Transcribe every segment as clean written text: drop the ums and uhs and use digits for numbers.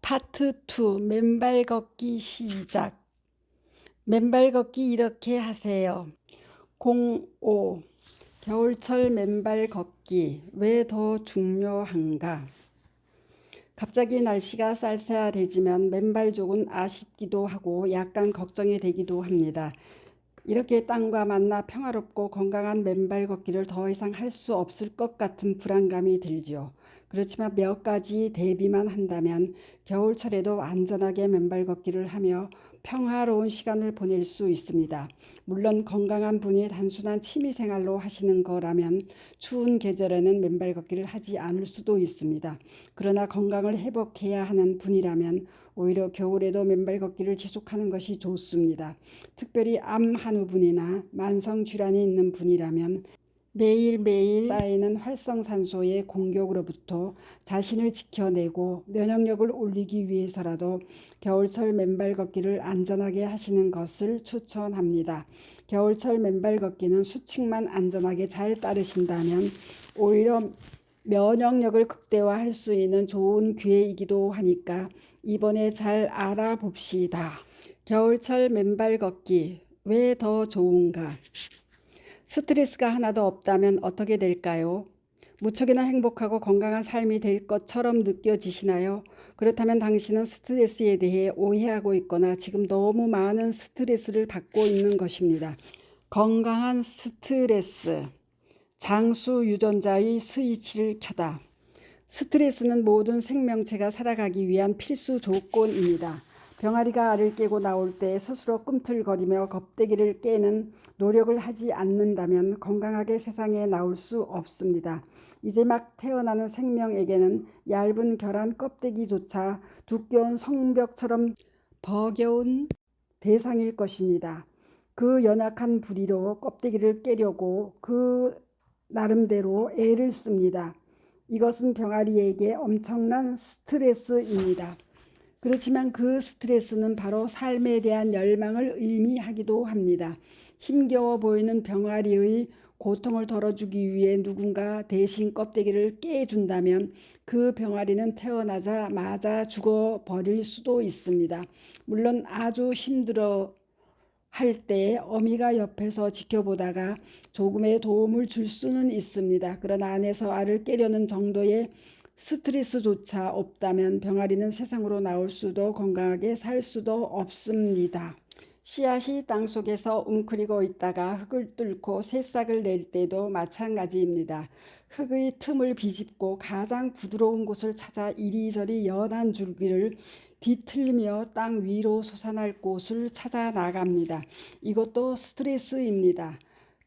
파트 2 맨발 걷기 시작. 맨발 걷기 이렇게 하세요. 05 겨울철 맨발 걷기 왜 더 중요한가? 갑자기 날씨가 쌀쌀해지면 맨발족은 아쉽기도 하고 약간 걱정이 되기도 합니다. 이렇게 땅과 만나 평화롭고 건강한 맨발 걷기를 더 이상 할 수 없을 것 같은 불안감이 들죠. 그렇지만 몇 가지 대비만 한다면 겨울철에도 안전하게 맨발 걷기를 하며 평화로운 시간을 보낼 수 있습니다. 물론 건강한 분이 단순한 취미생활로 하시는 거라면 추운 계절에는 맨발 걷기를 하지 않을 수도 있습니다. 그러나 건강을 회복해야 하는 분이라면 오히려 겨울에도 맨발 걷기를 지속하는 것이 좋습니다. 특별히 암 한우분이나 만성질환이 있는 분이라면 매일매일 쌓이는 활성산소의 공격으로부터 자신을 지켜내고 면역력을 올리기 위해서라도 겨울철 맨발 걷기를 안전하게 하시는 것을 추천합니다. 겨울철 맨발 걷기는 수칙만 안전하게 잘 따르신다면 오히려 면역력을 극대화할 수 있는 좋은 기회이기도 하니까 이번에 잘 알아봅시다. 겨울철 맨발 걷기 왜 더 좋은가? 스트레스가 하나도 없다면 어떻게 될까요? 무척이나 행복하고 건강한 삶이 될 것처럼 느껴지시나요? 그렇다면 당신은 스트레스에 대해 오해하고 있거나 지금 너무 많은 스트레스를 받고 있는 것입니다. 건강한 스트레스, 장수 유전자의 스위치를 켜다. 스트레스는 모든 생명체가 살아가기 위한 필수 조건입니다. 병아리가 알을 깨고 나올 때 스스로 꿈틀거리며 껍데기를 깨는 노력을 하지 않는다면 건강하게 세상에 나올 수 없습니다. 이제 막 태어나는 생명에게는 얇은 결한 껍데기조차 두꺼운 성벽처럼 버겨운 대상일 것입니다. 그 연약한 부리로 껍데기를 깨려고 그 나름대로 애를 씁니다. 이것은 병아리에게 엄청난 스트레스입니다. 그렇지만 그 스트레스는 바로 삶에 대한 열망을 의미하기도 합니다. 힘겨워 보이는 병아리의 고통을 덜어주기 위해 누군가 대신 껍데기를 깨준다면 그 병아리는 태어나자마자 죽어버릴 수도 있습니다. 물론 아주 힘들어 할 때 어미가 옆에서 지켜보다가 조금의 도움을 줄 수는 있습니다. 그러나 안에서 알을 깨려는 정도의 스트레스조차 없다면 병아리는 세상으로 나올 수도 건강하게 살 수도 없습니다. 씨앗이 땅속에서 웅크리고 있다가 흙을 뚫고 새싹을 낼 때도 마찬가지입니다. 흙의 틈을 비집고 가장 부드러운 곳을 찾아 이리저리 연한 줄기를 뒤틀며 땅 위로 솟아날 곳을 찾아 나갑니다. 이것도 스트레스입니다.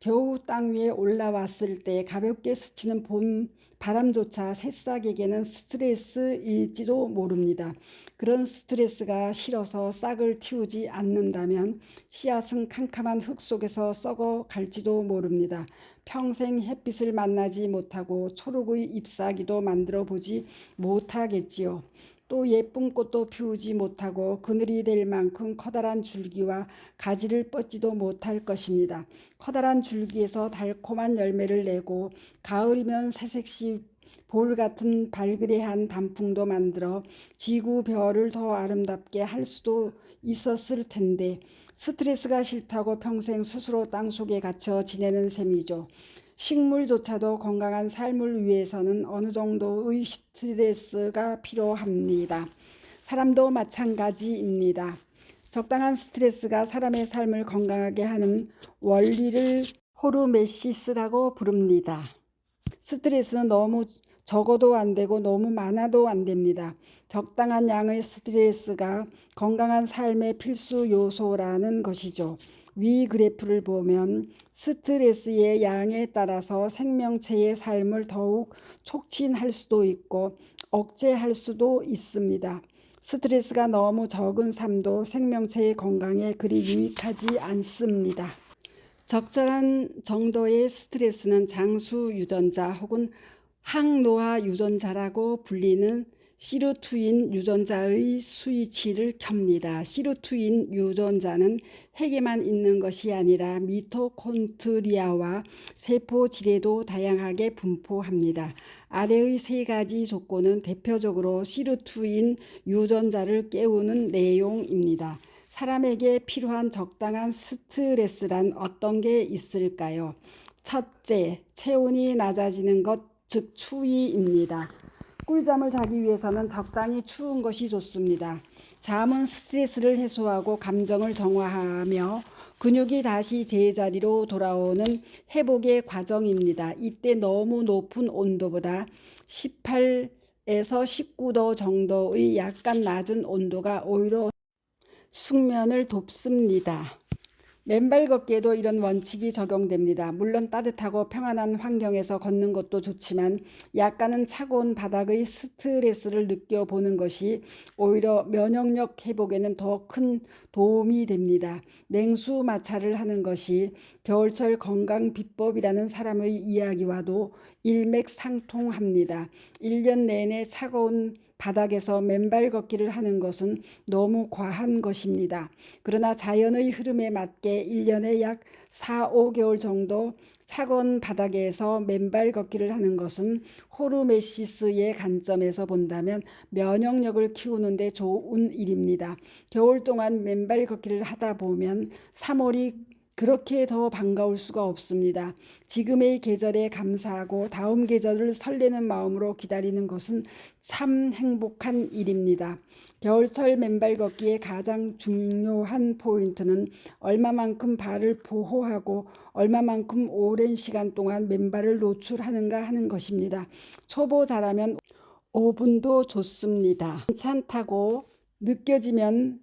겨우 땅 위에 올라왔을 때 가볍게 스치는 봄 바람조차 새싹에게는 스트레스일지도 모릅니다. 그런 스트레스가 싫어서 싹을 틔우지 않는다면 씨앗은 캄캄한 흙 속에서 썩어 갈지도 모릅니다. 평생 햇빛을 만나지 못하고 초록의 잎사귀도 만들어 보지 못하겠지요. 또 예쁜 꽃도 피우지 못하고 그늘이 될 만큼 커다란 줄기와 가지를 뻗지도 못할 것입니다. 커다란 줄기에서 달콤한 열매를 내고 가을이면 새색시 볼 같은 발그레한 단풍도 만들어 지구 별을 더 아름답게 할 수도 있었을 텐데 스트레스가 싫다고 평생 스스로 땅속에 갇혀 지내는 셈이죠. 식물조차도 건강한 삶을 위해서는 어느 정도의 스트레스가 필요합니다. 사람도 마찬가지입니다. 적당한 스트레스가 사람의 삶을 건강하게 하는 원리를 호르메시스라고 부릅니다. 스트레스는 너무 적어도 안 되고 너무 많아도 안 됩니다. 적당한 양의 스트레스가 건강한 삶의 필수 요소라는 것이죠. 위 그래프를 보면 스트레스의 양에 따라서 생명체의 삶을 더욱 촉진할 수도 있고 억제할 수도 있습니다. 스트레스가 너무 적은 삶도 생명체의 건강에 그리 유익하지 않습니다. 적절한 정도의 스트레스는 장수 유전자 혹은 항노화 유전자라고 불리는 시루투인 유전자의 스위치를 켭니다. 시루투인 유전자는 핵에만 있는 것이 아니라 미토콘드리아와 세포질에도 다양하게 분포합니다. 아래의 세 가지 조건은 대표적으로 시루투인 유전자를 깨우는 내용입니다. 사람에게 필요한 적당한 스트레스란 어떤 게 있을까요? 첫째, 체온이 낮아지는 것, 즉 추위입니다. 꿀잠을 자기 위해서는 적당히 추운 것이 좋습니다. 잠은 스트레스를 해소하고 감정을 정화하며 근육이 다시 제자리로 돌아오는 회복의 과정입니다. 이때 너무 높은 온도보다 18에서 19도 정도의 약간 낮은 온도가 오히려 숙면을 돕습니다. 맨발 걷기에도 이런 원칙이 적용됩니다. 물론 따뜻하고 평안한 환경에서 걷는 것도 좋지만 약간은 차가운 바닥의 스트레스를 느껴보는 것이 오히려 면역력 회복에는 더 큰 도움이 됩니다. 냉수 마찰을 하는 것이 겨울철 건강 비법이라는 사람의 이야기와도 일맥상통합니다. 1년 내내 차가운 바닥에서 맨발 걷기를 하는 것은 너무 과한 것입니다. 그러나 자연의 흐름에 맞게 1년에 약 4, 5개월 정도 차가운 바닥에서 맨발 걷기를 하는 것은 호르메시스의 관점에서 본다면 면역력을 키우는 데 좋은 일입니다. 겨울 동안 맨발 걷기를 하다 보면 3월이 그렇게 더 반가울 수가 없습니다. 지금의 계절에 감사하고 다음 계절을 설레는 마음으로 기다리는 것은 참 행복한 일입니다. 겨울철 맨발 걷기의 가장 중요한 포인트는 얼마만큼 발을 보호하고 얼마만큼 오랜 시간 동안 맨발을 노출하는가 하는 것입니다. 초보자라면 5분도 좋습니다. 괜찮다고 느껴지면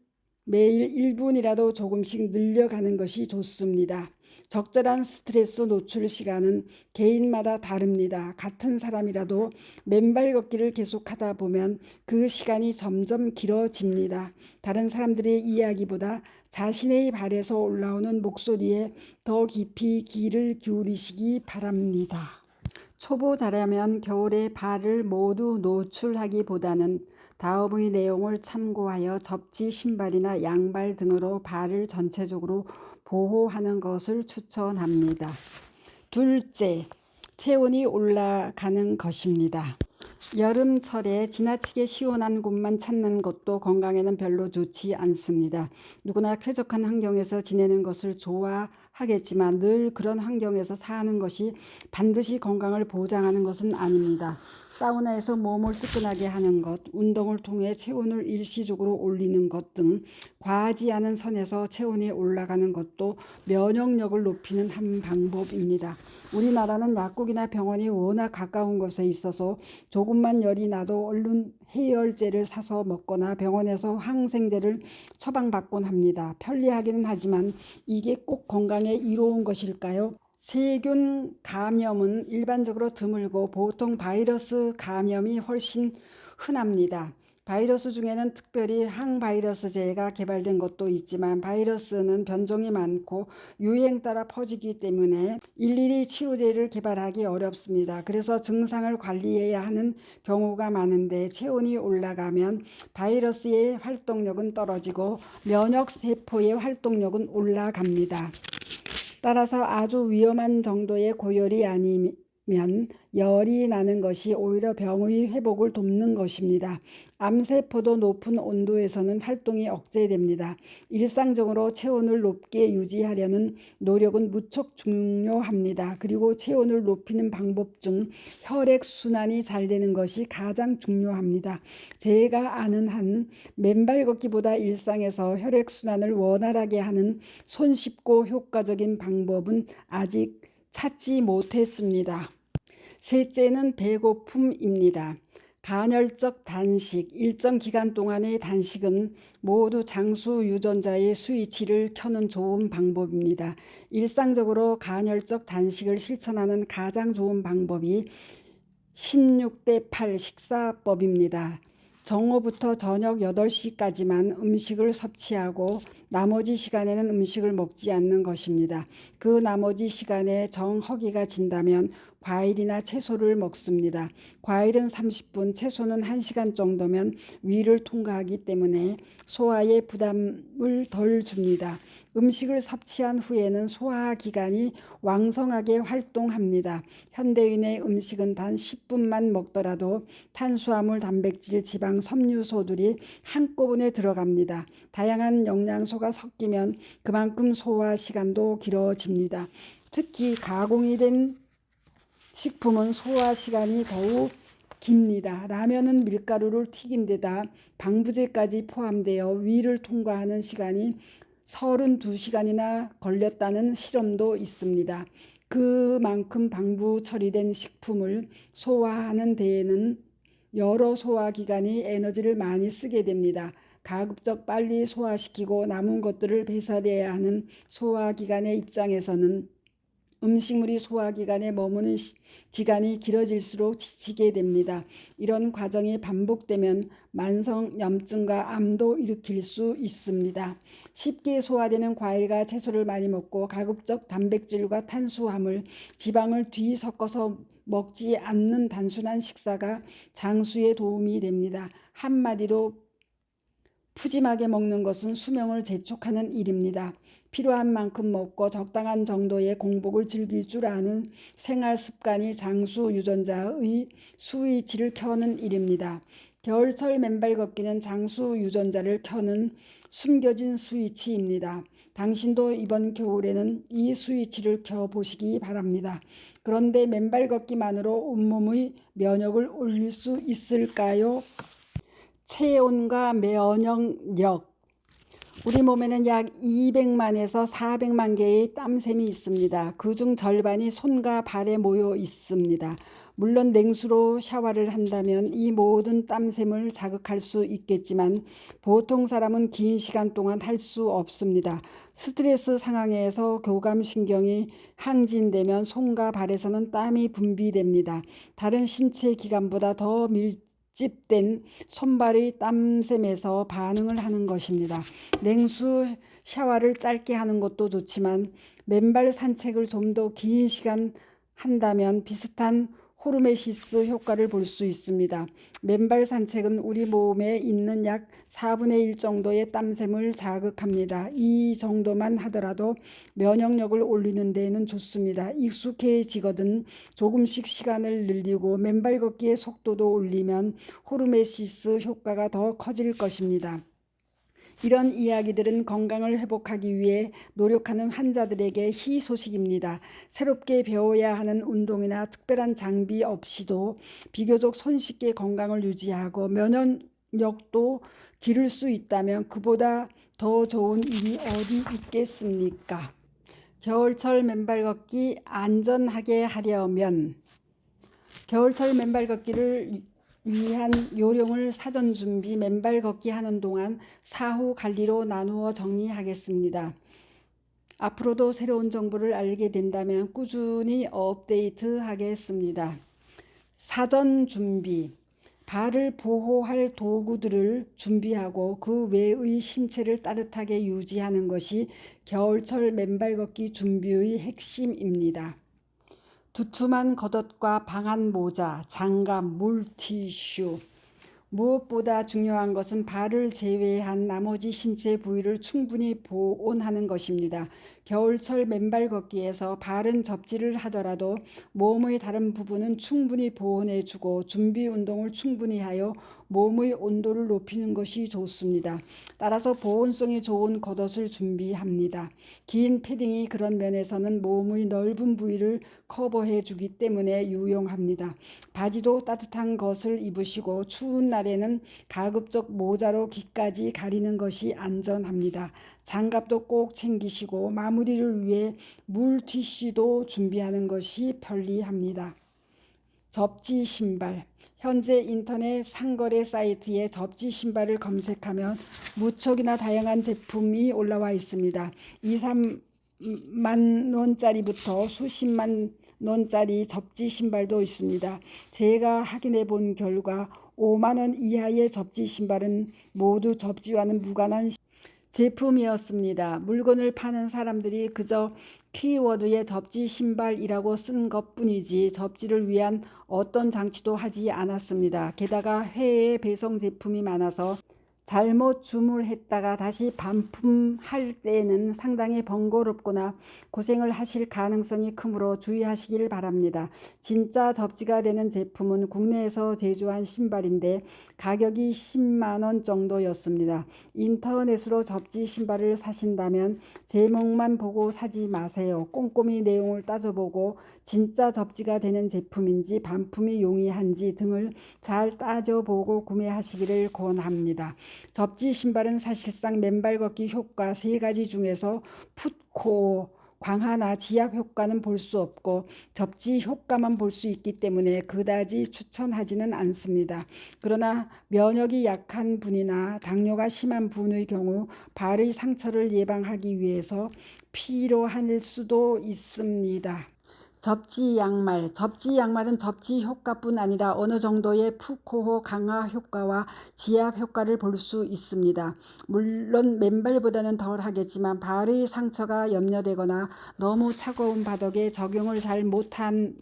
매일 1분이라도 조금씩 늘려가는 것이 좋습니다. 적절한 스트레스 노출 시간은 개인마다 다릅니다. 같은 사람이라도 맨발 걷기를 계속하다 보면 그 시간이 점점 길어집니다. 다른 사람들의 이야기보다 자신의 발에서 올라오는 목소리에 더 깊이 귀를 기울이시기 바랍니다. 초보자라면 겨울에 발을 모두 노출하기보다는 다음의 내용을 참고하여 접지 신발이나 양발 등으로 발을 전체적으로 보호하는 것을 추천합니다. 둘째, 체온이 올라가는 것입니다. 여름철에 지나치게 시원한 곳만 찾는 것도 건강에는 별로 좋지 않습니다. 누구나 쾌적한 환경에서 지내는 것을 좋아하겠지만 늘 그런 환경에서 사는 것이 반드시 건강을 보장하는 것은 아닙니다. 사우나에서 몸을 뜨끈하게 하는 것, 운동을 통해 체온을 일시적으로 올리는 것 등 과하지 않은 선에서 체온이 올라가는 것도 면역력을 높이는 한 방법입니다. 우리나라는 약국이나 병원이 워낙 가까운 곳에 있어서 조금만 열이 나도 얼른 해열제를 사서 먹거나 병원에서 항생제를 처방받곤 합니다. 편리하기는 하지만 이게 꼭 건강에 이로운 것일까요? 세균 감염은 일반적으로 드물고 보통 바이러스 감염이 훨씬 흔합니다. 바이러스 중에는 특별히 항바이러스제가 개발된 것도 있지만 바이러스는 변종이 많고 유행 따라 퍼지기 때문에 일일이 치료제를 개발하기 어렵습니다. 그래서 증상을 관리해야 하는 경우가 많은데 체온이 올라가면 바이러스의 활동력은 떨어지고 면역세포의 활동력은 올라갑니다. 따라서 아주 위험한 정도의 고열이 아니면 열이 나는 것이 오히려 병의 회복을 돕는 것입니다. 암세포도 높은 온도에서는 활동이 억제됩니다. 일상적으로 체온을 높게 유지하려는 노력은 무척 중요합니다. 그리고 체온을 높이는 방법 중 혈액순환이 잘 되는 것이 가장 중요합니다. 제가 아는 한 맨발 걷기보다 일상에서 혈액순환을 원활하게 하는 손쉽고 효과적인 방법은 아직 찾지 못했습니다. 셋째는 배고픔입니다. 간헐적 단식, 일정 기간 동안의 단식은 모두 장수 유전자의 스위치를 켜는 좋은 방법입니다. 일상적으로 간헐적 단식을 실천하는 가장 좋은 방법이 16대8 식사법입니다. 정오부터 저녁 8시까지만 음식을 섭취하고 나머지 시간에는 음식을 먹지 않는 것입니다. 그 나머지 시간에 정허기가 진다면 과일이나 채소를 먹습니다. 과일은 30분, 채소는 1시간 정도면 위를 통과하기 때문에 소화에 부담을 덜 줍니다. 음식을 섭취한 후에는 소화기관이 왕성하게 활동합니다. 현대인의 음식은 단 10분만 먹더라도 탄수화물, 단백질, 지방, 섬유소들이 한꺼번에 들어갑니다. 다양한 영양소가 섞이면 그만큼 소화 시간도 길어집니다. 특히 가공이 된 식품은 소화 시간이 더욱 깁니다. 라면은 밀가루를 튀긴 데다 방부제까지 포함되어 위를 통과하는 시간이 32시간이나 걸렸다는 실험도 있습니다. 그만큼 방부 처리된 식품을 소화하는 데에는 여러 소화기관이 에너지를 많이 쓰게 됩니다. 가급적 빨리 소화시키고 남은 것들을 배설해야 하는 소화기관의 입장에서는 음식물이 소화기관에 머무는 기간이 길어질수록 지치게 됩니다. 이런 과정이 반복되면 만성염증과 암도 일으킬 수 있습니다. 쉽게 소화되는 과일과 채소를 많이 먹고 가급적 단백질과 탄수화물, 지방을 뒤섞어서 먹지 않는 단순한 식사가 장수에 도움이 됩니다. 한마디로 푸짐하게 먹는 것은 수명을 재촉하는 일입니다. 필요한 만큼 먹고 적당한 정도의 공복을 즐길 줄 아는 생활 습관이 장수 유전자의 스위치를 켜는 일입니다. 겨울철 맨발 걷기는 장수 유전자를 켜는 숨겨진 스위치입니다. 당신도 이번 겨울에는 이 스위치를 켜보시기 바랍니다. 그런데 맨발 걷기만으로 온몸의 면역을 올릴 수 있을까요? 체온과 면역력. 우리 몸에는 약 200만에서 400만 개의 땀샘이 있습니다. 그중 절반이 손과 발에 모여 있습니다. 물론 냉수로 샤워를 한다면 이 모든 땀샘을 자극할 수 있겠지만 보통 사람은 긴 시간 동안 할 수 없습니다. 스트레스 상황에서 교감신경이 항진되면 손과 발에서는 땀이 분비됩니다. 다른 신체 기관보다 더 밀집된 손발의 땀샘에서 반응을 하는 것입니다. 냉수 샤워를 짧게 하는 것도 좋지만 맨발 산책을 좀 더 긴 시간 한다면 비슷한 호르메시스 효과를 볼 수 있습니다. 맨발 산책은 우리 몸에 있는 약 4분의 1 정도의 땀샘을 자극합니다. 이 정도만 하더라도 면역력을 올리는 데는 좋습니다. 익숙해지거든 조금씩 시간을 늘리고 맨발 걷기의 속도도 올리면 호르메시스 효과가 더 커질 것입니다. 이런 이야기들은 건강을 회복하기 위해 노력하는 환자들에게 희소식입니다. 새롭게 배워야 하는 운동이나 특별한 장비 없이도 비교적 손쉽게 건강을 유지하고 면역력도 기를 수 있다면 그보다 더 좋은 일이 어디 있겠습니까? 겨울철 맨발 걷기 안전하게 하려면 겨울철 맨발 걷기를 위한 요령을 사전 준비, 맨발 걷기 하는 동안 사후 관리로 나누어 정리하겠습니다. 앞으로도 새로운 정보를 알게 된다면 꾸준히 업데이트 하겠습니다. 사전 준비. 발을 보호할 도구들을 준비하고 그 외의 신체를 따뜻하게 유지하는 것이 겨울철 맨발 걷기 준비의 핵심입니다. 두툼한 겉옷과 방한 모자, 장갑, 물티슈. 무엇보다 중요한 것은 발을 제외한 나머지 신체 부위를 충분히 보온하는 것입니다. 겨울철 맨발 걷기에서 발은 접지를 하더라도 몸의 다른 부분은 충분히 보온해주고 준비 운동을 충분히 하여 몸의 온도를 높이는 것이 좋습니다. 따라서 보온성이 좋은 겉옷을 준비합니다. 긴 패딩이 그런 면에서는 몸의 넓은 부위를 커버해 주기 때문에 유용합니다. 바지도 따뜻한 것을 입으시고 추운 날에는 가급적 모자로 귀까지 가리는 것이 안전합니다. 장갑도 꼭 챙기시고 마무리를 위해 물티슈도 준비하는 것이 편리합니다. 접지 신발. 현재 인터넷 상거래 사이트에 접지 신발을 검색하면 무척이나 다양한 제품이 올라와 있습니다. 2, 3만 원짜리부터 수십만 원짜리 접지 신발도 있습니다. 제가 확인해 본 결과 5만 원 이하의 접지 신발은 모두 접지와는 무관한 제품이었습니다. 물건을 파는 사람들이 그저 키워드에 접지 신발이라고 쓴 것뿐이지 접지를 위한 어떤 장치도 하지 않았습니다. 게다가 해외 배송 제품이 많아서 잘못 주문했다가 다시 반품할 때에는 상당히 번거롭거나 고생을 하실 가능성이 크므로 주의하시길 바랍니다. 진짜 접지가 되는 제품은 국내에서 제조한 신발인데 가격이 10만 원 정도였습니다. 인터넷으로 접지 신발을 사신다면 제목만 보고 사지 마세요. 꼼꼼히 내용을 따져보고 진짜 접지가 되는 제품인지 반품이 용이한지 등을 잘 따져보고 구매하시기를 권합니다. 접지 신발은 사실상 맨발 걷기 효과 3가지 중에서 풋코, 광하나 지압 효과는 볼 수 없고 접지 효과만 볼 수 있기 때문에 그다지 추천하지는 않습니다. 그러나 면역이 약한 분이나 당뇨가 심한 분의 경우 발의 상처를 예방하기 위해서 필요할 수도 있습니다. 접지 양말. 접지 양말은 접지 효과뿐 아니라 어느 정도의 푸코호 강화 효과와 지압 효과를 볼 수 있습니다. 물론 맨발보다는 덜 하겠지만 발의 상처가 염려되거나 너무 차가운 바닥에 적용을 잘 못하는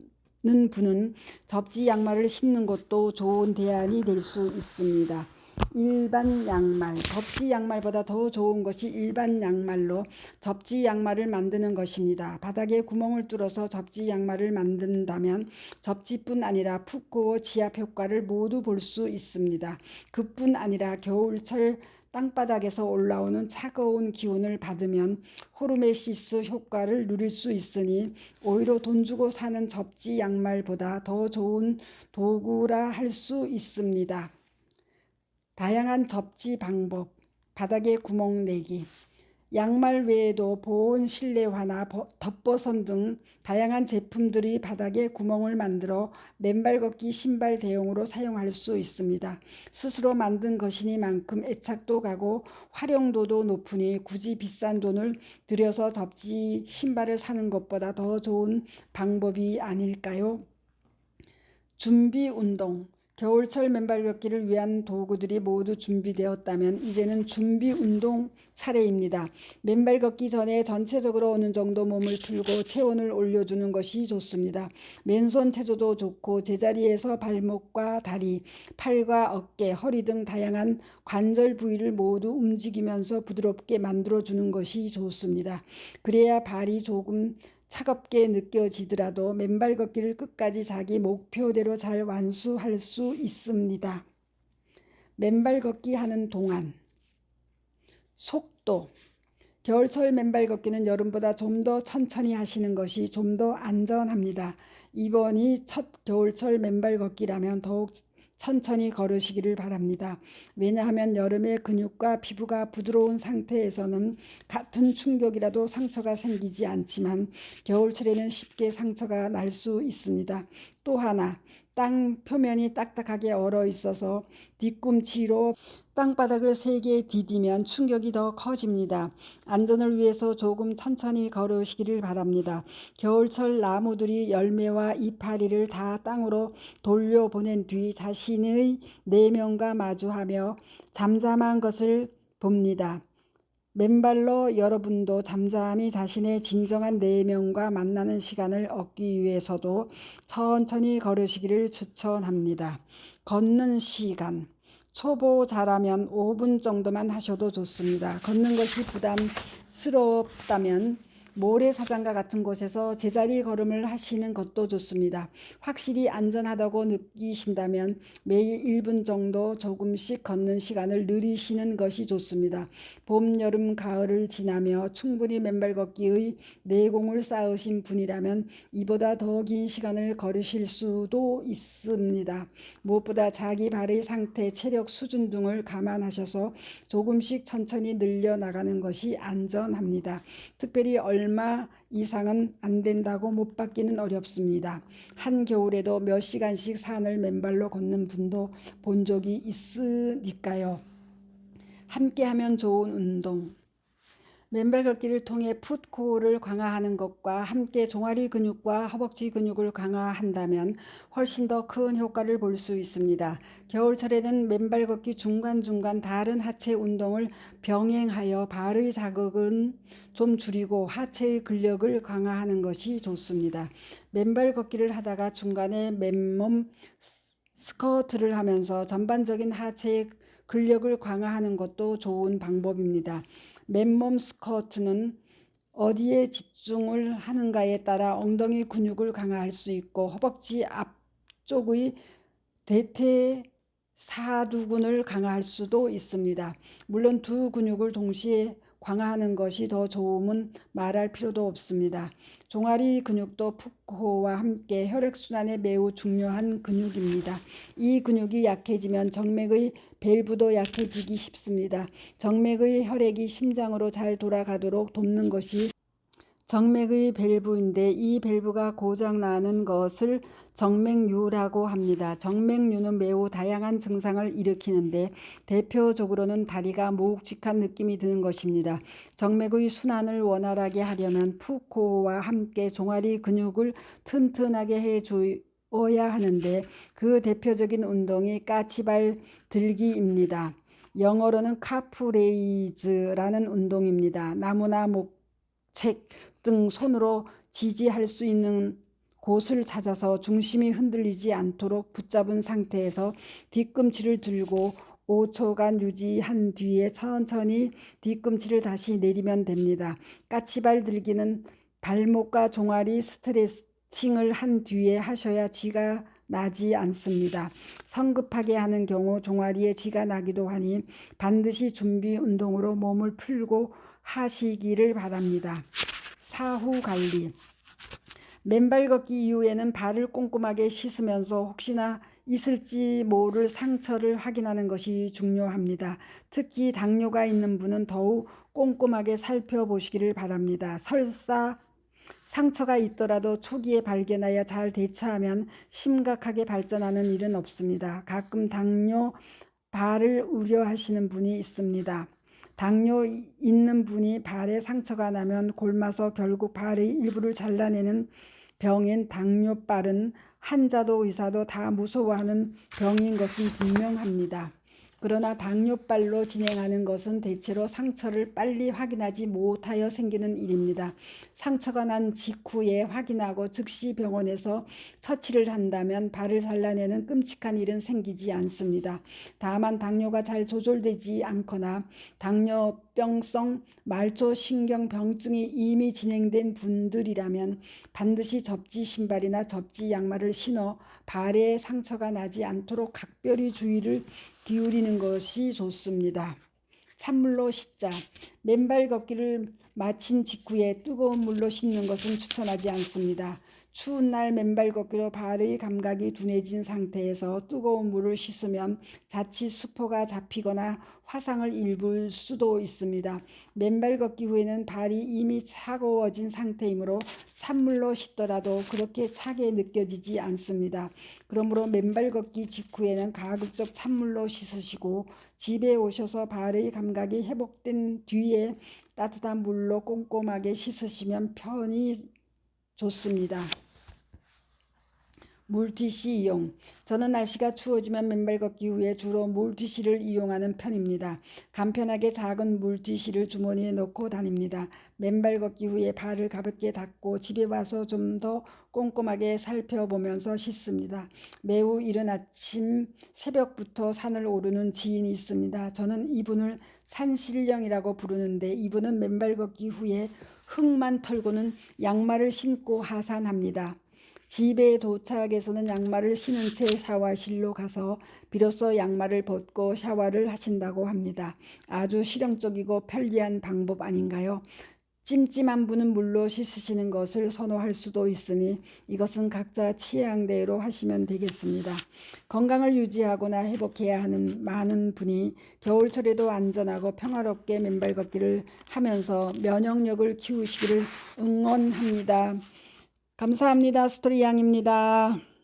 분은 접지 양말을 신는 것도 좋은 대안이 될 수 있습니다. 일반 양말, 접지 양말보다 더 좋은 것이 일반 양말로 접지 양말을 만드는 것입니다. 바닥에 구멍을 뚫어서 접지 양말을 만든다면 접지뿐 아니라 푸고 지압 효과를 모두 볼 수 있습니다. 그뿐 아니라 겨울철 땅바닥에서 올라오는 차가운 기운을 받으면 호르메시스 효과를 누릴 수 있으니 오히려 돈 주고 사는 접지 양말보다 더 좋은 도구라 할 수 있습니다. 다양한 접지 방법, 바닥에 구멍 내기, 양말 외에도 보온 실내화나 덮버선 등 다양한 제품들이 바닥에 구멍을 만들어 맨발 걷기 신발 대용으로 사용할 수 있습니다. 스스로 만든 것이니만큼 애착도 가고 활용도도 높으니 굳이 비싼 돈을 들여서 접지 신발을 사는 것보다 더 좋은 방법이 아닐까요? 준비 운동. 겨울철 맨발 걷기를 위한 도구들이 모두 준비되었다면 이제는 준비 운동 차례입니다. 맨발 걷기 전에 전체적으로 어느 정도 몸을 풀고 체온을 올려주는 것이 좋습니다. 맨손 체조도 좋고 제자리에서 발목과 다리, 팔과 어깨, 허리 등 다양한 관절 부위를 모두 움직이면서 부드럽게 만들어주는 것이 좋습니다. 그래야 발이 조금 차갑게 느껴지더라도 맨발 걷기를 끝까지 자기 목표대로 잘 완수할 수 있습니다. 맨발 걷기 하는 동안 속도. 겨울철 맨발 걷기는 여름보다 좀 더 천천히 하시는 것이 좀 더 안전합니다. 이번이 첫 겨울철 맨발 걷기라면 더욱 천천히 걸으시기를 바랍니다. 왜냐하면 여름에 근육과 피부가 부드러운 상태에서는 같은 충격이라도 상처가 생기지 않지만 겨울철에는 쉽게 상처가 날 수 있습니다. 또 하나, 땅 표면이 딱딱하게 얼어 있어서 뒤꿈치로 땅바닥을 세게 디디면 충격이 더 커집니다. 안전을 위해서 조금 천천히 걸으시기를 바랍니다. 겨울철 나무들이 열매와 이파리를 다 땅으로 돌려보낸 뒤 자신의 내면과 마주하며 잠잠한 것을 봅니다. 맨발로 여러분도 잠잠히 자신의 진정한 내면과 만나는 시간을 얻기 위해서도 천천히 걸으시기를 추천합니다. 걷는 시간. 초보 잘하면 5분 정도만 하셔도 좋습니다. 걷는 것이 부담스럽다면 모래사장과 같은 곳에서 제자리 걸음을 하시는 것도 좋습니다. 확실히 안전하다고 느끼신다면 매일 1분 정도 조금씩 걷는 시간을 늘리시는 것이 좋습니다. 봄, 여름, 가을을 지나며 충분히 맨발 걷기의 내공을 쌓으신 분이라면 이보다 더 긴 시간을 걸으실 수도 있습니다. 무엇보다 자기 발의 상태, 체력 수준 등을 감안하셔서 조금씩 천천히 늘려나가는 것이 안전합니다. 특별히 얼마 이상은 안 된다고 못 받기는 어렵습니다. 한겨울에도 몇 시간씩 산을 맨발로 걷는 분도 본 적이 있으니까요. 함께하면 좋은 운동. 맨발 걷기를 통해 풋코어를 강화하는 것과 함께 종아리 근육과 허벅지 근육을 강화한다면 훨씬 더 큰 효과를 볼 수 있습니다. 겨울철에는 맨발 걷기 중간중간 다른 하체 운동을 병행하여 발의 자극은 좀 줄이고 하체의 근력을 강화하는 것이 좋습니다. 맨발 걷기를 하다가 중간에 맨몸 스쿼트를 하면서 전반적인 하체의 근력을 강화하는 것도 좋은 방법입니다. 맨몸 스쿼트는 어디에 집중을 하는가에 따라 엉덩이 근육을 강화할 수 있고 허벅지 앞쪽의 대퇴사두근을 강화할 수도 있습니다. 물론 두 근육을 동시에 강화하는 것이 더 좋음은 말할 필요도 없습니다. 종아리 근육도 풋코어와 함께 혈액순환에 매우 중요한 근육입니다. 이 근육이 약해지면 정맥의 밸브도 약해지기 쉽습니다. 정맥의 혈액이 심장으로 잘 돌아가도록 돕는 것이 정맥의 밸브인데 이 밸브가 고장나는 것을 정맥류라고 합니다. 정맥류는 매우 다양한 증상을 일으키는데 대표적으로는 다리가 묵직한 느낌이 드는 것입니다. 정맥의 순환을 원활하게 하려면 풋코어와 함께 종아리 근육을 튼튼하게 해줘야 하는데 그 대표적인 운동이 까치발 들기입니다. 영어로는 카프레이즈라는 운동입니다. 나무나 책 등 손으로 지지할 수 있는 곳을 찾아서 중심이 흔들리지 않도록 붙잡은 상태에서 뒤꿈치를 들고 5초간 유지한 뒤에 천천히 뒤꿈치를 다시 내리면 됩니다. 까치발 들기는 발목과 종아리 스트레칭을 한 뒤에 하셔야 쥐가 나지 않습니다. 성급하게 하는 경우 종아리에 쥐가 나기도 하니 반드시 준비 운동으로 몸을 풀고 하시기를 바랍니다. 사후 관리. 맨발 걷기 이후에는 발을 꼼꼼하게 씻으면서 혹시나 있을지 모를 상처를 확인하는 것이 중요합니다. 특히 당뇨가 있는 분은 더욱 꼼꼼하게 살펴보시기를 바랍니다. 설사 상처가 있더라도 초기에 발견하여 잘 대처하면 심각하게 발전하는 일은 없습니다. 가끔 당뇨 발을 우려하시는 분이 있습니다. 당뇨 있는 분이 발에 상처가 나면 곪아서 결국 발의 일부를 잘라내는 병인 당뇨발은 환자도 의사도 다 무서워하는 병인 것은 분명합니다. 그러나 당뇨발로 진행하는 것은 대체로 상처를 빨리 확인하지 못하여 생기는 일입니다. 상처가 난 직후에 확인하고 즉시 병원에서 처치를 한다면 발을 잘라내는 끔찍한 일은 생기지 않습니다. 다만 당뇨가 잘 조절되지 않거나 당뇨병성 말초신경병증이 이미 진행된 분들이라면 반드시 접지 신발이나 접지 양말을 신어 발에 상처가 나지 않도록 각별히 주의를 기울이는 것이 좋습니다. 찬물로 씻자. 맨발 걷기를 마친 직후에 뜨거운 물로 씻는 것은 추천하지 않습니다. 추운 날 맨발 걷기로 발의 감각이 둔해진 상태에서 뜨거운 물을 씻으면 자칫 수포가 잡히거나 화상을 입을 수도 있습니다. 맨발 걷기 후에는 발이 이미 차가워진 상태이므로 찬물로 씻더라도 그렇게 차게 느껴지지 않습니다. 그러므로 맨발 걷기 직후에는 가급적 찬물로 씻으시고 집에 오셔서 발의 감각이 회복된 뒤에 따뜻한 물로 꼼꼼하게 씻으시면 편히 좋습니다. 물티슈 이용. 저는 날씨가 추워지면 맨발 걷기 후에 주로 물티슈를 이용하는 편입니다. 간편하게 작은 물티슈를 주머니에 넣고 다닙니다. 맨발 걷기 후에 발을 가볍게 닦고 집에 와서 좀 더 꼼꼼하게 살펴보면서 씻습니다. 매우 이른 아침 새벽부터 산을 오르는 지인이 있습니다. 저는 이분을 산신령이라고 부르는데 이분은 맨발 걷기 후에 흙만 털고는 양말을 신고 하산합니다. 집에 도착해서는 양말을 신은 채 샤워실로 가서 비로소 양말을 벗고 샤워를 하신다고 합니다. 아주 실용적이고 편리한 방법 아닌가요? 찜찜한 분은 물로 씻으시는 것을 선호할 수도 있으니 이것은 각자 취향대로 하시면 되겠습니다. 건강을 유지하거나 회복해야 하는 많은 분이 겨울철에도 안전하고 평화롭게 맨발 걷기를 하면서 면역력을 키우시기를 응원합니다. 감사합니다. 스토리양입니다.